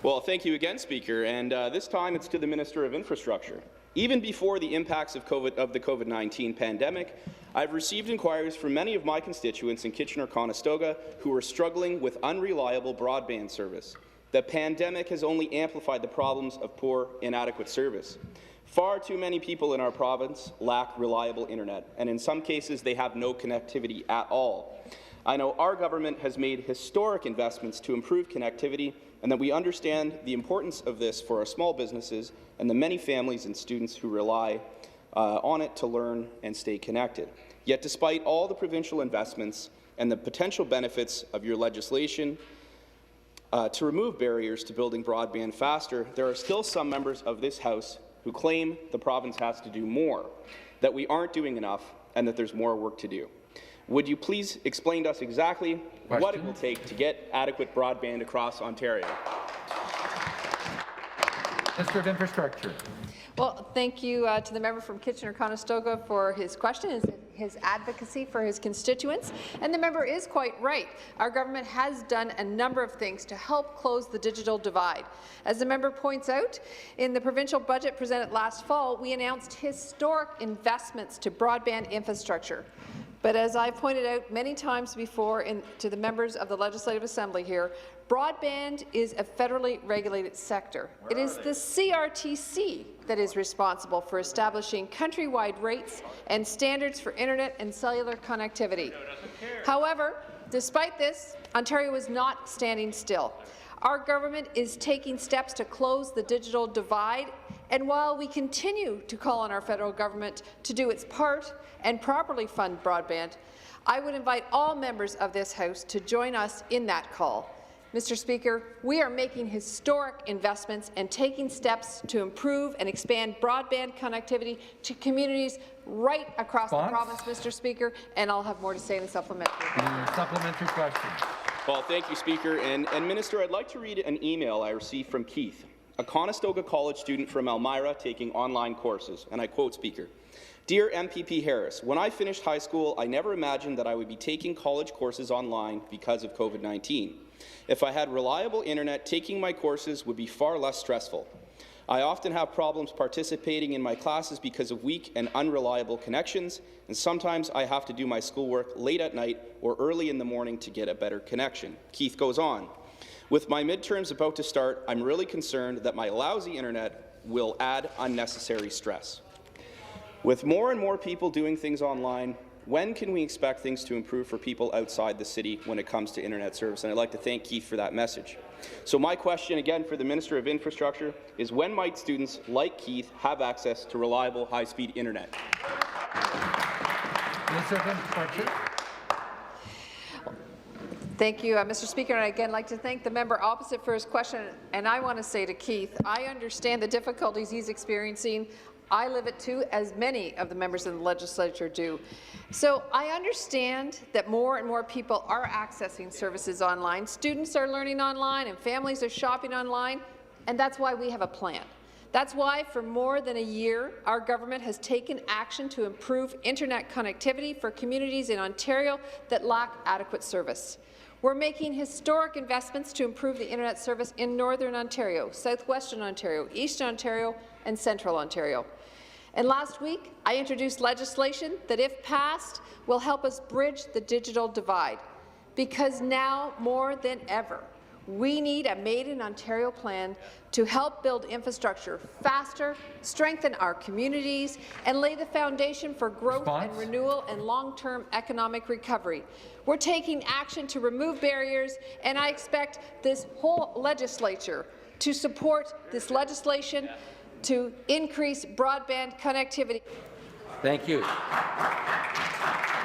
Well, thank you again, Speaker, and this time it's to the Minister of Infrastructure. Even before the impacts of the COVID-19 pandemic, I've received inquiries from many of my constituents in Kitchener-Conestoga who are struggling with unreliable broadband service. The pandemic has only amplified the problems of poor, inadequate service. Far too many people in our province lack reliable internet, and in some cases they have no connectivity at all. I know our government has made historic investments to improve connectivity, and that we understand the importance of this for our small businesses and the many families and students who rely on it to learn and stay connected. Yet despite all the provincial investments and the potential benefits of your legislation to remove barriers to building broadband faster, there are still some members of this House who claim the province has to do more, that we aren't doing enough, and that there's more work to do. Would you please explain to us exactly what it will take to get adequate broadband across Ontario? Minister of Infrastructure. Well, thank you to the member from Kitchener-Conestoga for his question, his advocacy for his constituents. And the member is quite right. Our government has done a number of things to help close the digital divide. As the member points out, in the provincial budget presented last fall, we announced historic investments to broadband infrastructure. But as I pointed out many times before to the members of the Legislative Assembly here, broadband is a federally regulated sector. It is the CRTC that is responsible for establishing countrywide rates and standards for internet and cellular connectivity. However, despite this, Ontario is not standing still. Our government is taking steps to close the digital divide, and while we continue to call on our federal government to do its part and properly fund broadband, I would invite all members of this House to join us in that call. Mr. Speaker, we are making historic investments and taking steps to improve and expand broadband connectivity to communities right across the province, Mr. Speaker, and I'll have more to say in the supplementary. Supplementary question. Well, thank you, Speaker. And Minister, I'd like to read an email I received from Keith, a Conestoga College student from Elmira taking online courses, and I quote, Speaker, "Dear MPP Harris, when I finished high school, I never imagined that I would be taking college courses online because of COVID-19. If I had reliable internet, taking my courses would be far less stressful. I often have problems participating in my classes because of weak and unreliable connections, and sometimes I have to do my schoolwork late at night or early in the morning to get a better connection." Keith goes on, "With my midterms about to start, I'm really concerned that my lousy internet will add unnecessary stress. With more and more people doing things online, when can we expect things to improve for people outside the city when it comes to internet service?" And I'd like to thank Keith for that message. So my question again for the Minister of Infrastructure is, when might students like Keith have access to reliable high-speed internet? Minister of Infrastructure. Thank you, Mr. Speaker, and I'd again like to thank the member opposite for his question. And I want to say to Keith, I understand the difficulties he's experiencing. I live it too, as many of the members of the legislature do. So I understand that more and more people are accessing services online. Students are learning online and families are shopping online, and that's why we have a plan. That's why for more than a year, our government has taken action to improve internet connectivity for communities in Ontario that lack adequate service. We're making historic investments to improve the internet service in Northern Ontario, Southwestern Ontario, Eastern Ontario, and Central Ontario. And last week, I introduced legislation that, if passed, will help us bridge the digital divide. Because now, more than ever, we need a Made in Ontario plan to help build infrastructure faster, strengthen our communities, and lay the foundation for growth and renewal and long-term economic recovery. We're taking action to remove barriers, and I expect this whole legislature to support this legislation to increase broadband connectivity. Thank you.